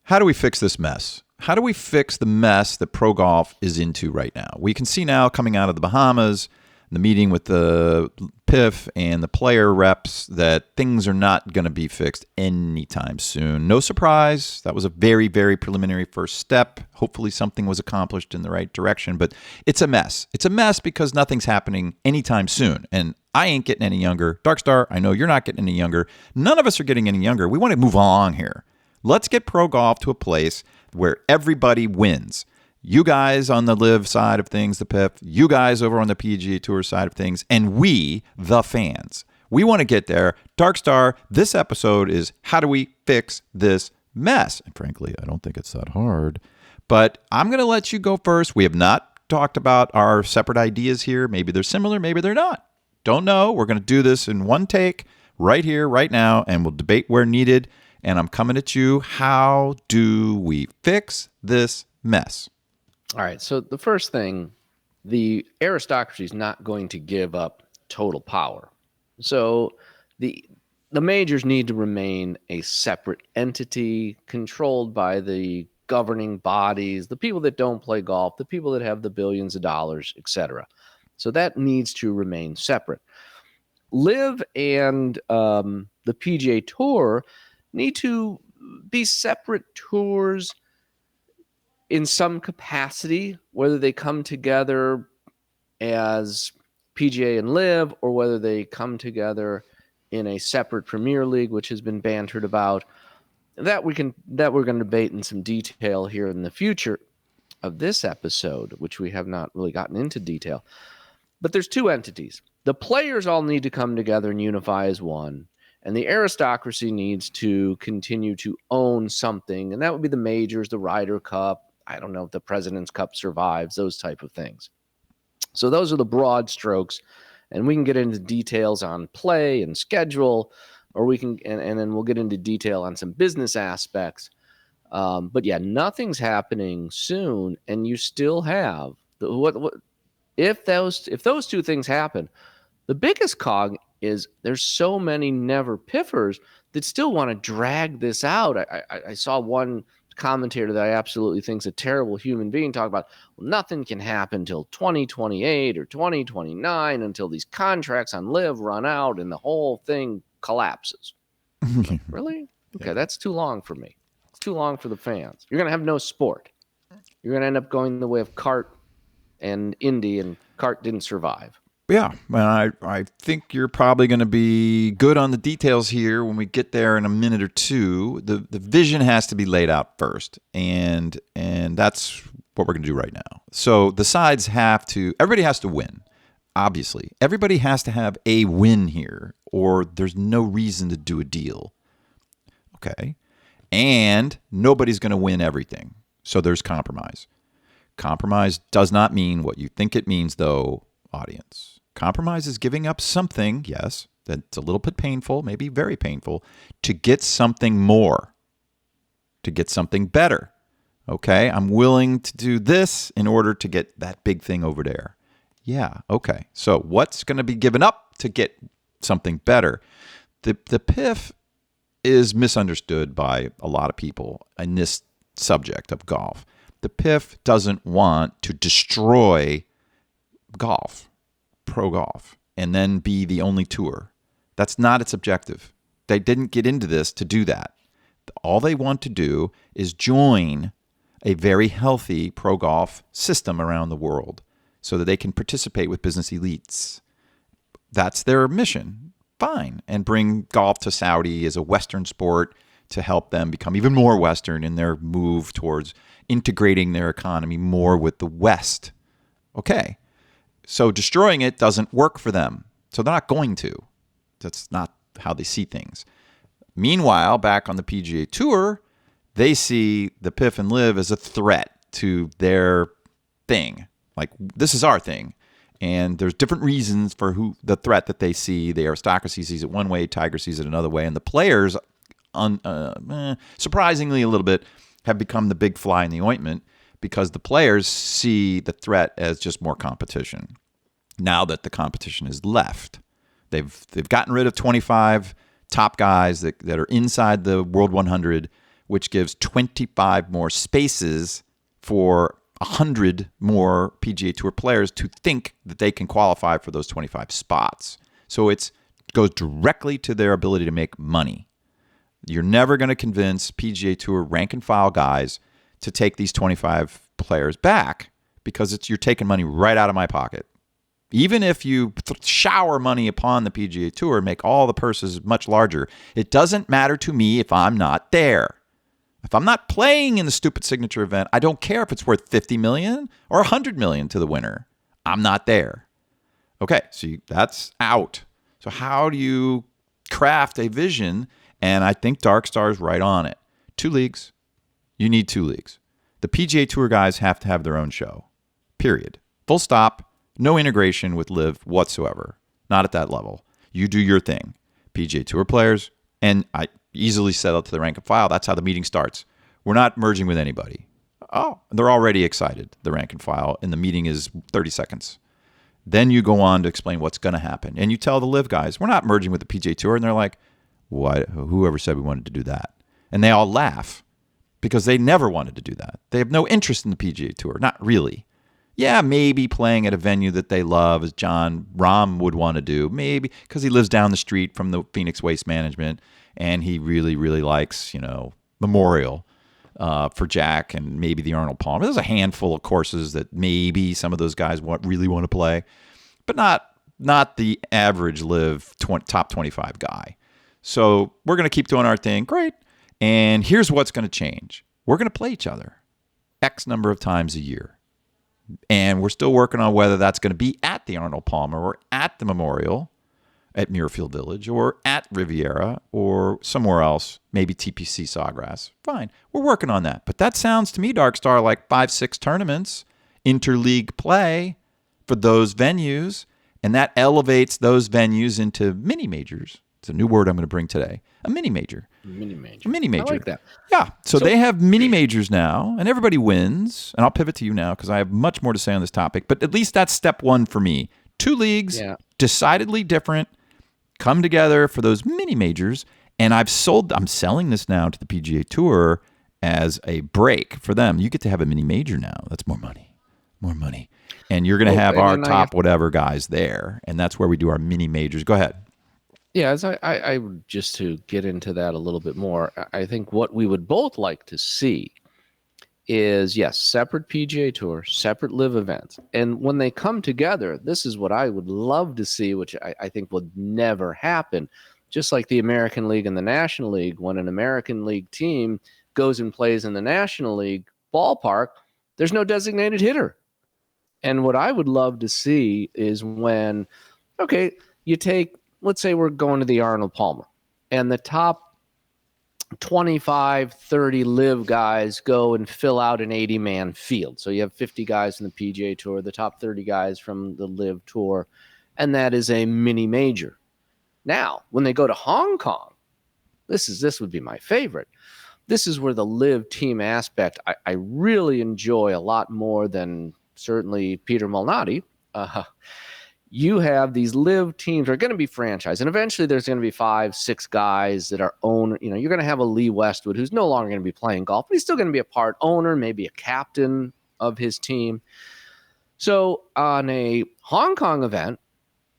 How do we fix this mess? How do we fix the mess that pro golf is into right now? We can see now coming out of the Bahamas, the meeting with the PIF and the player reps, that things are not going to be fixed anytime soon. No surprise. That was a very, very preliminary first step. Hopefully something was accomplished in the right direction, but it's a mess. It's a mess because nothing's happening anytime soon. And I ain't getting any younger. Darkstar, I know you're not getting any younger. None of us are getting any younger. We want to move along here. Let's get pro golf to a place where everybody wins. You guys on the LIV side of things, the PIF, you guys over on the PGA Tour side of things, and we, the fans. We want to get there. Darkstar, this episode is how do we fix this mess? And frankly, I don't think it's that hard. But I'm going to let you go first. We have not talked about our separate ideas here. Maybe they're similar, maybe they're not. Don't know. We're going to do this in one take right here, right now, and we'll debate where needed. And I'm coming at you. How do we fix this mess? All right. So the first thing, the aristocracy is not going to give up total power. So the majors need to remain a separate entity controlled by the governing bodies, the people that don't play golf, the people that have the billions of dollars, etc. So that needs to remain separate. LIV and the PGA Tour need to be separate tours in some capacity, whether they come together as PGA and LIV or whether they come together in a separate Premier League, which has been bantered about. That we're going to debate in some detail here in the future of this episode, which we have not really gotten into detail. But there's two entities. The players all need to come together and unify as one. And the aristocracy needs to continue to own something. And that would be the majors, the Ryder Cup. I don't know if the President's Cup survives, those type of things. So those are the broad strokes. And we can get into details on play and schedule, or we can, and then we'll get into detail on some business aspects. But yeah, nothing's happening soon. And you still have if those two things happen, the biggest cog is there's so many never piffers that still want to drag this out. I saw one commentator that I absolutely think is a terrible human being talk about, well, nothing can happen till 2028 or 2029 until these contracts on LIV run out and the whole thing collapses. Like, really? Okay, that's too long for me. It's too long for the fans. You're going to have no sport. You're going to end up going the way of kart and Indy, and kart didn't survive. Yeah, I think you're probably going to be good on the details here when we get there in a minute or two. The vision has to be laid out first, and that's what we're going to do right now. So the sides everybody has to win, obviously. Everybody has to have a win here, or there's no reason to do a deal. Okay? And nobody's going to win everything, so there's compromise. Compromise does not mean what you think it means, though, audience. Compromise is giving up something, yes, that's a little bit painful, maybe very painful, to get something more, to get something better. Okay, I'm willing to do this in order to get that big thing over there. Yeah, okay. So what's going to be given up to get something better? The PIF is misunderstood by a lot of people in this subject of golf. The PIF doesn't want to destroy golf, pro golf, and then be the only tour. That's not its objective. They didn't get into this to do that. All they want to do is join a very healthy pro golf system around the world so that they can participate with business elites. That's their mission. Fine. And bring golf to Saudi as a Western sport to help them become even more Western in their move towards integrating their economy more with the West. Okay. So destroying it doesn't work for them. So they're not going to. That's not how they see things. Meanwhile, back on the PGA Tour, they see the PIF and LIV as a threat to their thing. Like, this is our thing. And there's different reasons for the threat that they see. The aristocracy sees it one way, Tiger sees it another way. And the players, surprisingly a little bit, have become the big fly in the ointment because the players see the threat as just more competition. Now that the competition is left, they've gotten rid of 25 top guys that are inside the World 100. which gives 25 more spaces for 100 more PGA Tour players to think that they can qualify for those 25 spots. So it goes directly to their ability to make money. You're never going to convince PGA Tour rank and file guys to take these 25 players back because you're taking money right out of my pocket. Even if you shower money upon the PGA Tour and make all the purses much larger, it doesn't matter to me if I'm not there. If I'm not playing in the stupid signature event, I don't care if it's worth $50 million or $100 million to the winner. I'm not there. Okay, so that's out. So how do you craft a vision? And I think Dark Star's right on it. 2 leagues. You need 2 leagues. The PGA Tour guys have to have their own show. Period. Full stop. No integration with LIV whatsoever. Not at that level. You do your thing. PGA Tour players, and I easily settle to the rank and file. That's how the meeting starts. We're not merging with anybody. Oh, they're already excited, the rank and file, and the meeting is 30 seconds. Then you go on to explain what's going to happen. And you tell the LIV guys, we're not merging with the PGA Tour. And they're like, what? Whoever said we wanted to do that? And they all laugh because they never wanted to do that. They have no interest in the PGA Tour. Not really. Yeah, maybe playing at a venue that they love, as John Rahm would want to do. Maybe because he lives down the street from the Phoenix Waste Management and he really, really likes, Memorial for Jack and maybe the Arnold Palmer. There's a handful of courses that maybe some of those guys really want to play, but not the average LIV top 25 guy. So we're going to keep doing our thing. Great. And here's what's going to change. We're going to play each other X number of times a year. And we're still working on whether that's going to be at the Arnold Palmer or at the Memorial at Muirfield Village or at Riviera or somewhere else, maybe TPC Sawgrass. Fine. We're working on that. But that sounds to me, Dark Star, like 5-6 tournaments, interleague play for those venues. And that elevates those venues into mini majors. It's a new word I'm going to bring today. A mini major. Mini major. A mini major. I like that. Yeah. So they have mini majors now, and everybody wins. And I'll pivot to you now because I have much more to say on this topic. But at least that's step 1 for me. 2 leagues, decidedly different, come together for those mini majors. And I'm selling this now to the PGA Tour as a break for them. You get to have a mini major now. That's more money. More money. And you're going to have our top whatever guys there. And that's where we do our mini majors. Go ahead. Yeah, as I would just to get into that a little bit more, I think what we would both like to see is, yes, separate PGA Tour, separate LIV events. And when they come together, this is what I would love to see, which I think would never happen. Just like the American League and the National League, when an American League team goes and plays in the National League ballpark, there's no designated hitter. And what I would love to see is when, okay, you take, let's say we're going to the Arnold Palmer, and the top 25, 30 LIV guys go and fill out an 80-man field. So you have 50 guys in the PGA Tour, the top 30 guys from the LIV Tour, and that is a mini major. Now, when they go to Hong Kong, this would be my favorite. This is where the LIV team aspect I really enjoy a lot more than certainly Peter Malnati. You have these LIV teams are going to be franchised, and eventually there's going to be 5-6 guys that are owner. You're going to have a Lee Westwood who's no longer going to be playing golf, but he's still going to be a part owner, maybe a captain of his team. So on a Hong Kong event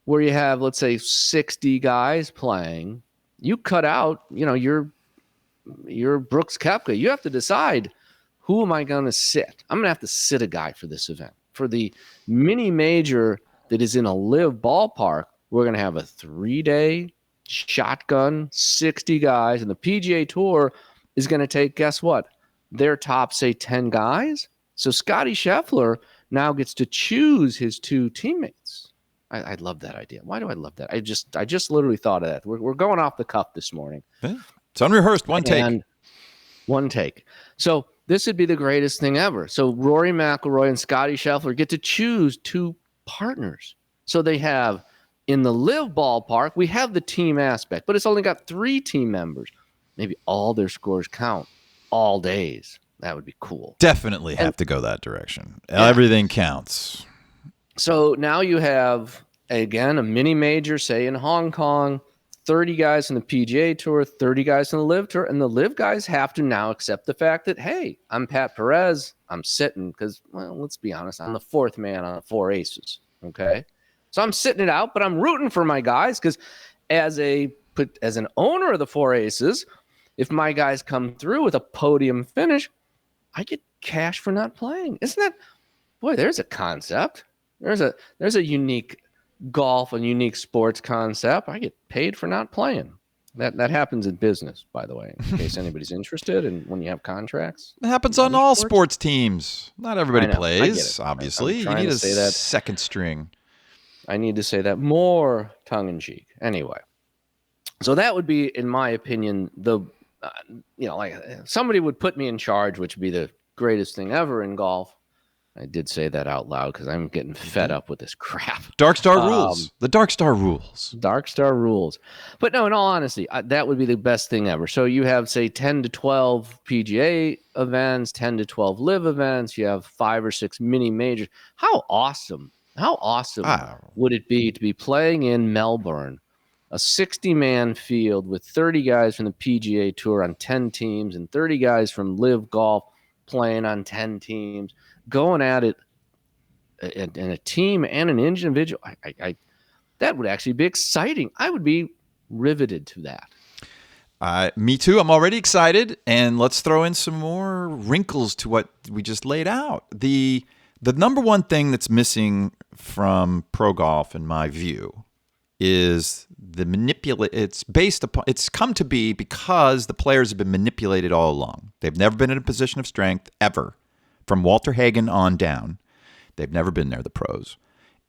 where you have, let's say, 60 guys playing, you cut out, your Brooks Koepka. You have to decide, who am I going to sit? I'm going to have to sit a guy for this event. For the mini major that is in a LIV ballpark, we're going to have a 3-day shotgun, 60 guys, and the PGA Tour is going to take, guess what? Their top, say, 10 guys. So Scotty Scheffler now gets to choose his 2 teammates. I love that idea. Why do I love that? I just literally thought of that. We're going off the cuff this morning. It's unrehearsed. One take. So this would be the greatest thing ever. So Rory McIlroy and Scotty Scheffler get to choose 2 partners. So they have, in the LIV ballpark, we have the team aspect, but it's only got 3 team members. Maybe all their scores count all days. That would be cool. Definitely have to go that direction. Yeah. Everything counts. So now you have, again, a mini major, say in Hong Kong, 30 guys in the PGA Tour, 30 guys in the LIV Tour, and the LIV guys have to now accept the fact that, hey, I'm Pat Perez. I'm sitting because, well, let's be honest, I'm the fourth man on the four aces. Okay, so I'm sitting it out, but I'm rooting for my guys because as an owner of the four aces, if my guys come through with a podium finish, I get cash for not playing. Isn't that, boy, there's a concept. There's a unique golf and unique sports concept. I get paid for not playing. That happens in business, by the way, in case anybody's interested. And when you have contracts, it happens on all sports teams. Not everybody plays, obviously. You need a second string. I need to say that more tongue in cheek. Anyway, so that would be, in my opinion, like somebody would put me in charge, which would be the greatest thing ever in golf. I did say that out loud because I'm getting fed up with this crap. Dark Star rules. The Dark Star rules. Dark Star rules. But no, in all honesty, that would be the best thing ever. So you have, say, 10 to 12 PGA events, 10 to 12 LIV events. You have 5 or 6 mini majors. How awesome would it be to be playing in Melbourne, a 60-man field with 30 guys from the PGA Tour on 10 teams and 30 guys from LIV Golf playing on 10 teams, going at it in a team and an individual. That would actually be exciting. I would be riveted to that. Me too. I'm already excited, and let's throw in some more wrinkles to what we just laid out. The number one thing that's missing from pro golf, in my view, is it's come to be because the players have been manipulated all along. They've never been in a position of strength ever. From Walter Hagen on down, they've never been there, the pros.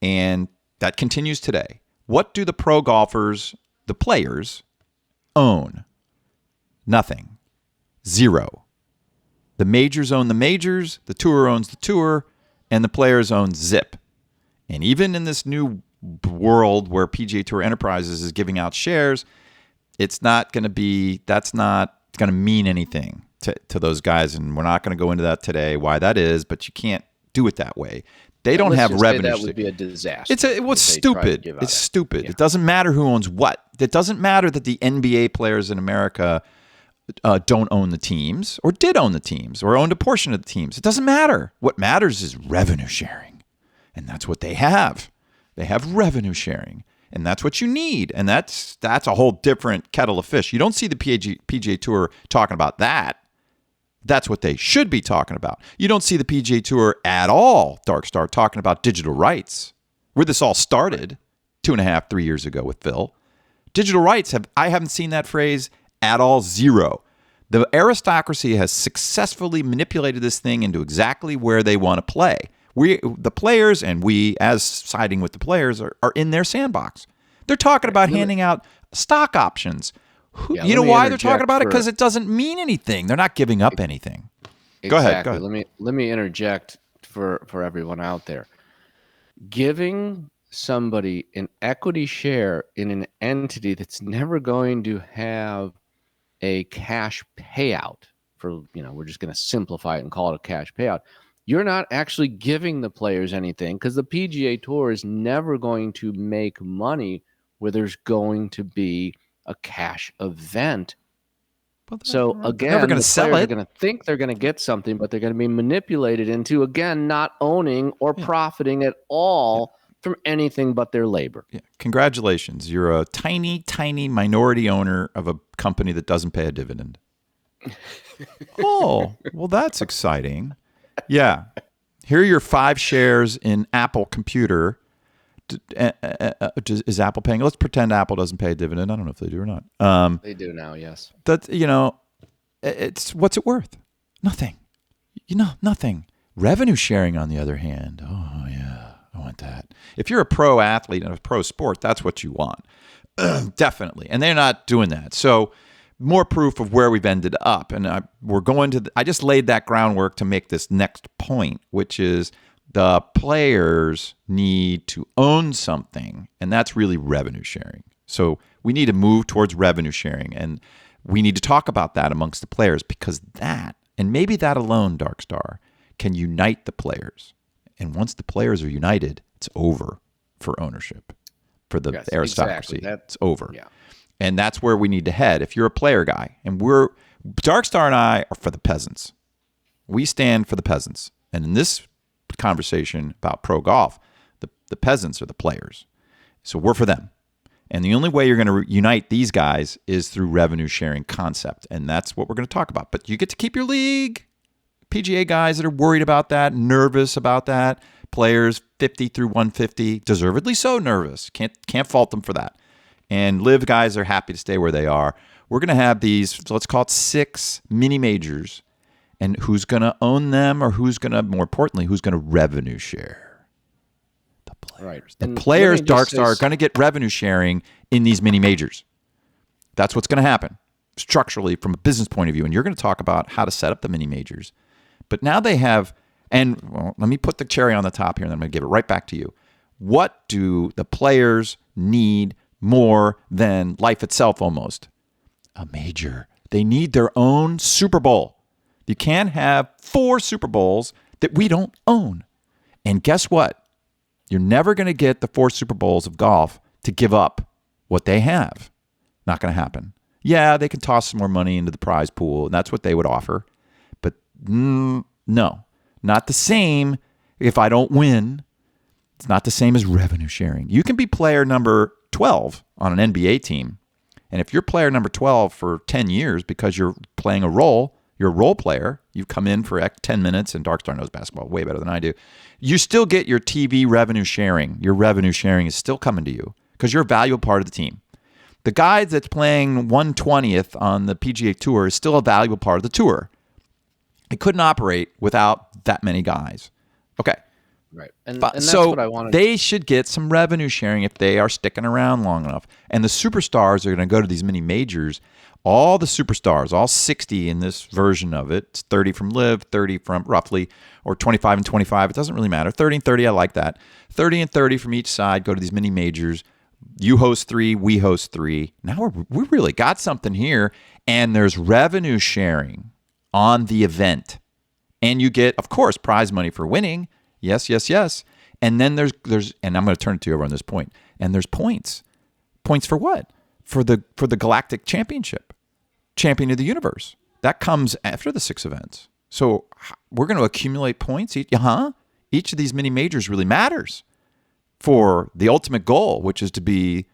And that continues today. What do the pro golfers, the players, own? Nothing. Zero. The majors own the majors, the tour owns the tour, and the players own zip. And even in this new world where PGA Tour Enterprises is giving out shares, that's not going to mean anything to those guys, and we're not going to go into that today, why that is, but you can't do it that way. They don't have revenue. That would be a disaster. It's stupid. It's stupid. Yeah. It doesn't matter who owns what. It doesn't matter that the NBA players in America don't own the teams, or did own the teams, or owned a portion of the teams. It doesn't matter. What matters is revenue sharing, and that's what they have. They have revenue sharing. And that's what you need. And that's a whole different kettle of fish. You don't see the PGA Tour talking about that. That's what they should be talking about. You don't see the PGA Tour at all, Dark Star, talking about digital rights, where this all started 2.5, 3 years ago with Phil. Digital rights, I haven't seen that phrase at all. Zero. The aristocracy has successfully manipulated this thing into exactly where they want to play. The players, and we, as siding with the players, are in their sandbox. They're talking about handing out stock options. You know why they're talking about it? Because it doesn't mean anything. They're not giving up anything. Exactly. Go ahead. Let me interject for everyone out there. Giving somebody an equity share in an entity that's never going to have a cash payout we're just going to simplify it and call it a cash payout. You're not actually giving the players anything because the PGA Tour is never going to make money where there's going to be a cash event. So again, never gonna sell it. They're going to think they're going to get something, but they're going to be manipulated into, again, not owning or profiting at all from anything but their labor. Yeah. Congratulations. You're a tiny, tiny minority owner of a company that doesn't pay a dividend. Oh, well, that's exciting. Yeah. Here are your 5 shares in Apple Computer. Is Apple paying? Let's pretend Apple doesn't pay a dividend. I don't know if they do or not. They do now, yes. It's what's it worth? Nothing. Nothing. Revenue sharing, on the other hand. Oh, yeah, I want that. If you're a pro athlete in a pro sport, that's what you want. Definitely. And they're not doing that. So more proof of where we've ended up. And I just laid that groundwork to make this next point, which is the players need to own something, and that's really revenue sharing. So we need to move towards revenue sharing, and we need to talk about that amongst the players, because that, and maybe that alone, Dark Star, can unite the players. And once the players are united, it's over for ownership, for the aristocracy. Exactly. It's over. Yeah. And that's where we need to head if you're a player guy. And Darkstar and I are for the peasants. We stand for the peasants. And in this conversation about pro golf, the peasants are the players. So we're for them. And the only way you're going to unite these guys is through revenue sharing concept. And that's what we're going to talk about. But you get to keep your league. PGA guys that are worried about that, nervous about that, players 50 through 150, deservedly so nervous. Can't fault them for that. And LIV guys are happy to stay where they are. We're going to have these, so let's call it 6 mini majors. And who's going to own them, or who's going to, more importantly, who's going to revenue share? The players. Right. The players, Darkstar, are going to get revenue sharing in these mini majors. That's what's going to happen structurally from a business point of view. And you're going to talk about how to set up the mini majors. But now they have, and well, let me put the cherry on the top here, and then I'm going to give it right back to you. What do the players need more than life itself almost? A major. They need their own Super Bowl. You can't have 4 Super Bowls that we don't own. And guess what? You're never going to get the 4 Super Bowls of golf to give up what they have. Not going to happen. Yeah, they can toss some more money into the prize pool, and that's what they would offer. But no, not the same if I don't win. It's not the same as revenue sharing. You can be player number 12 on an NBA team. And if you're player number 12 for 10 years because you're playing a role, you're a role player, you come in for 10 minutes, and Darkstar knows basketball way better than I do, you still get your TV revenue sharing. Your revenue sharing is still coming to you because you're a valuable part of the team. The guy that's playing 1/20th on the PGA Tour is still a valuable part of the tour. It couldn't operate without that many guys. Okay. Right. And that's so what I wanted. They should get some revenue sharing if they are sticking around long enough. And the superstars are going to go to these mini majors. All the superstars, all 60 in this version of it. It's 30 from LIV, 30 from roughly, or 25 and 25. It doesn't really matter. 30 and 30, I like that. 30 and 30 from each side go to these mini majors. You host 3, we host 3. Now we really got something here. And there's revenue sharing on the event. And you get, of course, prize money for winning. Yes, yes, yes. And then there's and I'm going to turn it to you over on this point. And there's points. Points for what? For the galactic championship, champion of the universe. That comes after the 6 events. So we're going to accumulate points. Each of these mini majors really matters for the ultimate goal, which is to be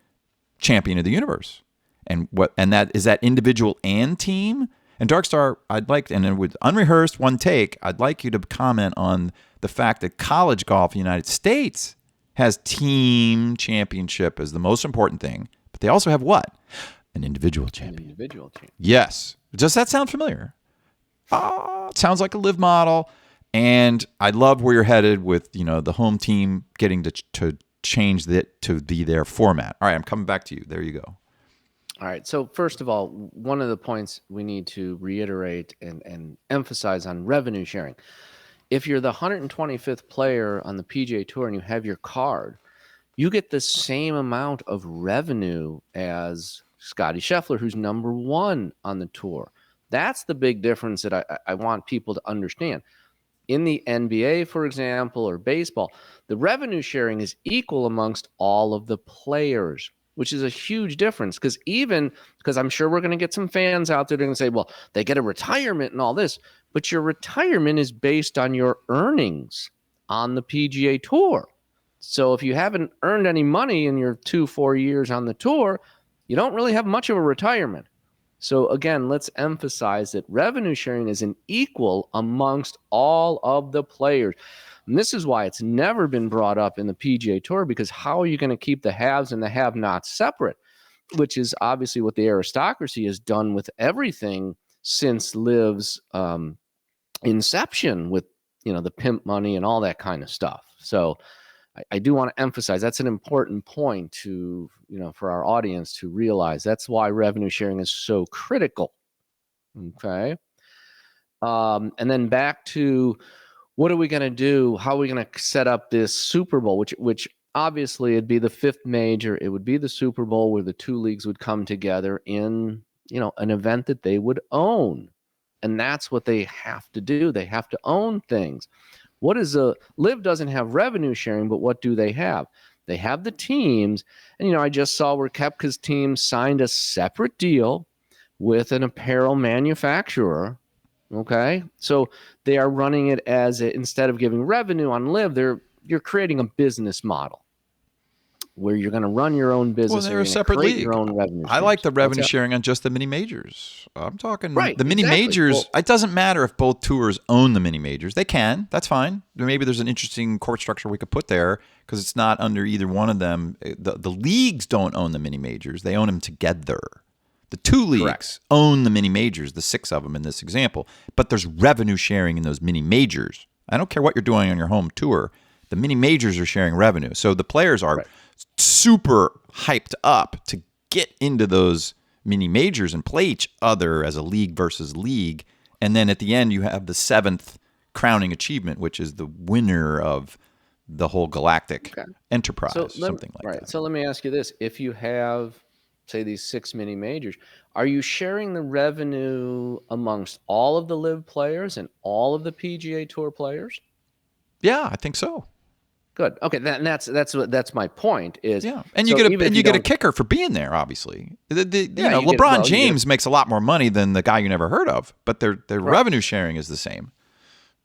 champion of the universe. And that is that individual and team. And Darkstar, I'd like, and then with unrehearsed one take, I'd like you to comment on the fact that college golf in the United States has team championship as the most important thing, but they also have what? An individual champion. An individual champion. Yes. Does that sound familiar? It sounds like a LIV model, and I love where you're headed with the home team getting to change that to be their format. All right, I'm coming back to you. There you go. All right. So first of all, one of the points we need to reiterate and emphasize on revenue sharing. If you're the 125th player on the PGA Tour and you have your card, you get the same amount of revenue as Scotty Scheffler, who's number 1 on the tour. That's the big difference that I want people to understand. In the NBA, for example, or baseball, the revenue sharing is equal amongst all of the players, which is a huge difference because I'm sure we're going to get some fans out there that are going to say, well, they get a retirement and all this, but your retirement is based on your earnings on the PGA Tour. So if you haven't earned any money in your 2-4 years on the tour, you don't really have much of a retirement. So again, let's emphasize that revenue sharing is an equal amongst all of the players. And this is why it's never been brought up in the PGA Tour, because how are you going to keep the haves and the have-nots separate? Which is obviously what the aristocracy has done with everything since LIV's inception with, the pimp money and all that kind of stuff. So I do want to emphasize that's an important point to, for our audience to realize. That's why revenue sharing is so critical. Okay. And then back to what are we going to do? How are we going to set up this Super Bowl, which obviously it'd be the 5th major. It would be the Super Bowl where the 2 leagues would come together in, an event that they would own. And that's what they have to do. They have to own things. LIV doesn't have revenue sharing, but what do they have? They have the teams. And, I just saw where Koepka's team signed a separate deal with an apparel manufacturer. Okay. So they are running it as instead of giving revenue on LIV, you're creating a business model where you're going to run your own business. Well, they're a separate create league. Your own revenue I like the revenue sharing on just the mini majors. I'm talking the mini majors. Well, it doesn't matter if both tours own the mini majors. They can. That's fine. Maybe there's an interesting court structure we could put there because it's not under either one of them. The leagues don't own the mini majors. They own them together. The two leagues own the mini majors, the 6 of them in this example. But there's revenue sharing in those mini majors. I don't care what you're doing on your home tour. The mini majors are sharing revenue. So the players are super hyped up to get into those mini majors and play each other as a league versus league. And then at the end, you have the 7th crowning achievement, which is the winner of the whole galactic enterprise, something like that. So let me ask you this. If you have, say, these 6 mini majors, are you sharing the revenue amongst all of the LIV players and all of the PGA Tour players? Yeah, I think so. Good. Okay, that's my point. Is and you get a kicker for being there. Obviously, LeBron James makes a lot more money than the guy you never heard of, but their revenue sharing is the same.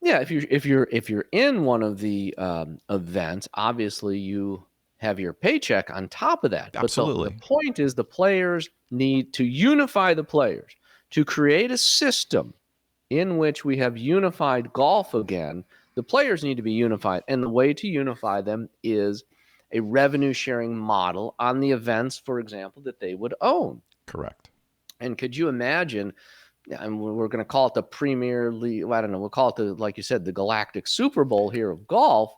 Yeah, if you're in one of the events, obviously you have your paycheck on top of that. Absolutely. But the point is the players need to unify the players to create a system in which we have unified golf again. The players need to be unified, and the way to unify them is a revenue-sharing model on the events, for example, that they would own. Correct. And could you imagine, and we're going to call it the Premier League, I don't know, we'll call it, like you said, the Galactic Super Bowl here of golf.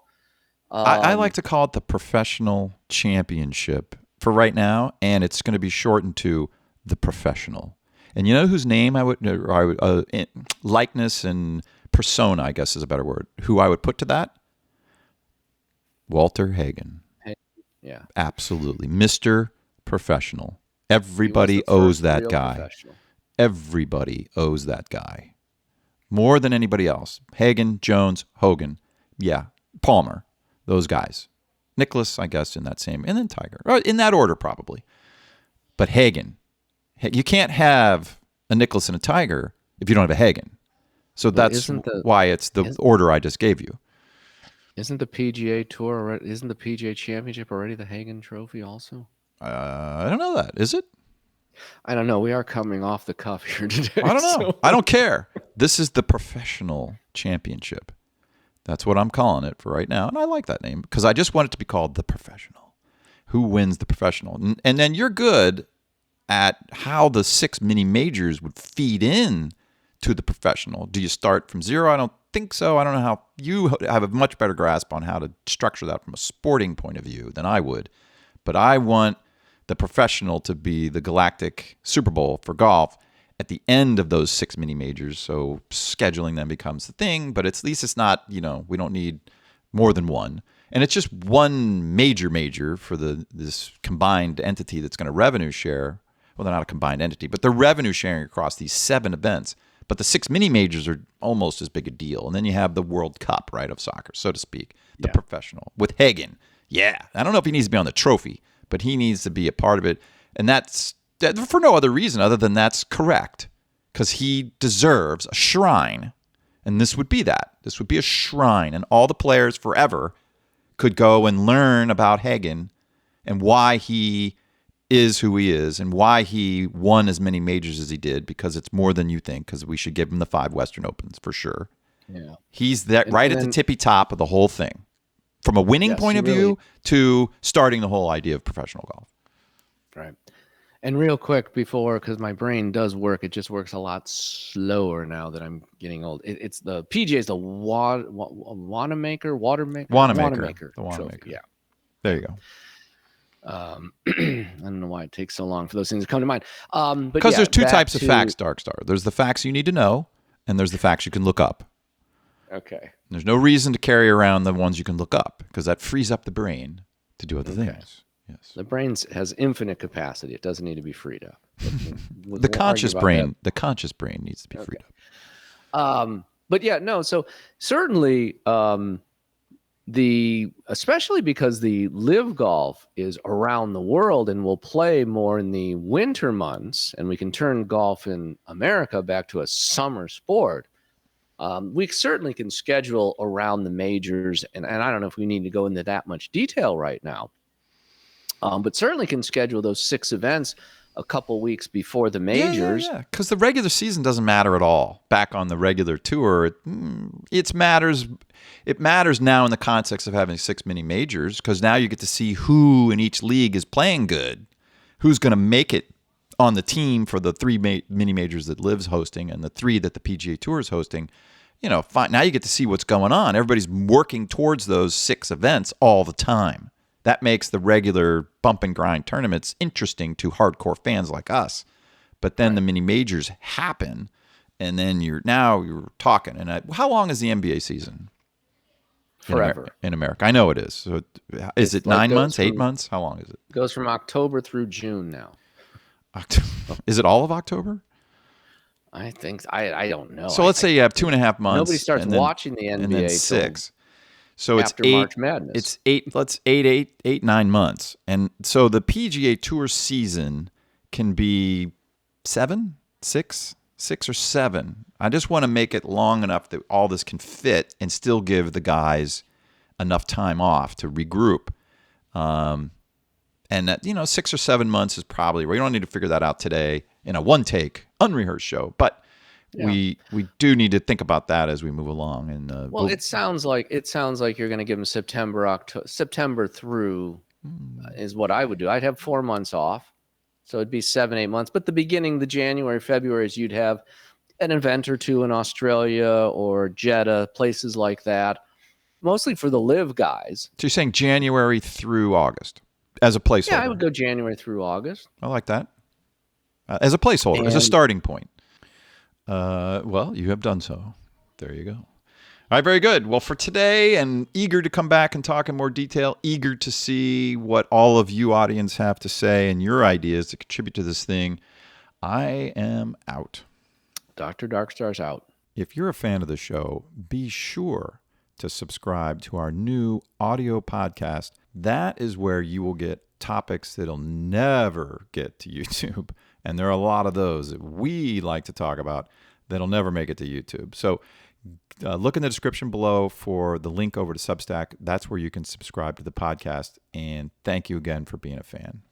I like to call it the Professional Championship for right now, and it's going to be shortened to the Professional. And you know whose name I would likeness and persona, I guess is a better word, who I would put to that? Walter Hagen. Yeah. Absolutely. Mr. Professional. Everybody owes that guy. Everybody owes that guy. More than anybody else. Hagen, Jones, Hogan. Yeah. Palmer. Those guys. Nicholas, I guess, in that same. And then Tiger. In that order, probably. But Hagen. You can't have a Nicholas and a Tiger if you don't have a Hagen. So that's why it's the order I just gave you. Isn't the PGA Tour, isn't the PGA Championship already the Hagen Trophy also? I don't know that. Is it? I don't know. We are coming off the cuff here today. I don't know. So. I don't care. This is the Professional Championship. That's what I'm calling it for right now. And I like that name because I just want it to be called the Professional. Who wins the Professional? And then you're good at how the 6 mini majors would feed in to the Professional. Do you start from zero? I don't think so. I don't know how you have a much better grasp on how to structure that from a sporting point of view than I would. But I want the Professional to be the Galactic Super Bowl for golf at the end of those 6 mini majors. So scheduling them becomes the thing, but at least it's not, we don't need more than one. And it's just one major for this combined entity that's going to revenue share. Well, they're not a combined entity, but they're revenue sharing across these 7 events. But the 6 mini majors are almost as big a deal. And then you have the World Cup, right, of soccer, so to speak, the Professional with Hagen. Yeah. I don't know if he needs to be on the trophy, but he needs to be a part of it. And that's for no other reason other than that's correct because he deserves a shrine. And this would be that. This would be a shrine. And all the players forever could go and learn about Hagen and why he is who he is and why he won as many majors as he did because it's more than you think because we should give him the 5 Western Opens for sure. Yeah. He's at the tippy top of the whole thing from a winning point of view to starting the whole idea of professional golf. Right. And real quick before, because my brain does work, it just works a lot slower now that I'm getting old. It's the PGA is the Wanamaker. The Wanamaker. Yeah. There you go. I don't know why it takes so long for those things to come to mind. But because there's 2 types of facts, Darkstar. There's the facts you need to know, and there's the facts you can look up. Okay. There's no reason to carry around the ones you can look up because that frees up the brain to do other things. Yes. The brain has infinite capacity. It doesn't need to be freed up. The conscious brain needs to be freed up. But yeah, no. So certainly, Especially because the LIV Golf is around the world and will play more in the winter months, and we can turn golf in America back to a summer sport. We certainly can schedule around the majors, and I don't know if we need to go into that much detail right now, but certainly can schedule those 6 events a couple weeks before the majors. Yeah. Because the regular season doesn't matter at all. Back on the regular tour, it matters. It matters now in the context of having 6 mini majors, because now you get to see who in each league is playing good, who's going to make it on the team for the 3 mini majors that LIV's hosting and the 3 that the PGA Tour is hosting. Now you get to see what's going on. Everybody's working towards those 6 events all the time. That makes the regular bump and grind tournaments interesting to hardcore fans like us. But then the mini majors happen, and then you're talking. And how long is the NBA season? Forever. In America. I know it is. So is it 9 months, 8 months? How long is it? It goes from October through June now. Is it all of October? I think I don't know. So let's say you have 2.5 months. Nobody starts watching the NBA and then 6. So it's after March Madness. It's 8, 9 months. And so the PGA Tour season can be 6 or 7. I just want to make it long enough that all this can fit and still give the guys enough time off to regroup. And that, 6 or 7 months is probably, we don't need to figure that out today in a one-take, unrehearsed show. But we do need to think about that as we move along. And it sounds like you're going to give them September through is what I would do. I'd have 4 months off, so it'd be 7, 8 months. But the beginning, the January, February, you'd have an event or 2 in Australia or Jeddah, places like that, mostly for the LIV guys. So you're saying January through August as a placeholder? Yeah, I would go January through August. I like that. As a placeholder, as a starting point. Well, you have done so. There you go. All right, very good. Well, for today, and eager to come back and talk in more detail, eager to see what all of you audience have to say and your ideas to contribute to this thing, I am out. Dr. Darkstar's out. If you're a fan of the show, be sure to subscribe to our new audio podcast. That is where you will get topics that'll never get to YouTube. And there are a lot of those that we like to talk about that'll never make it to YouTube. So look in the description below for the link over to Substack. That's where you can subscribe to the podcast. And thank you again for being a fan.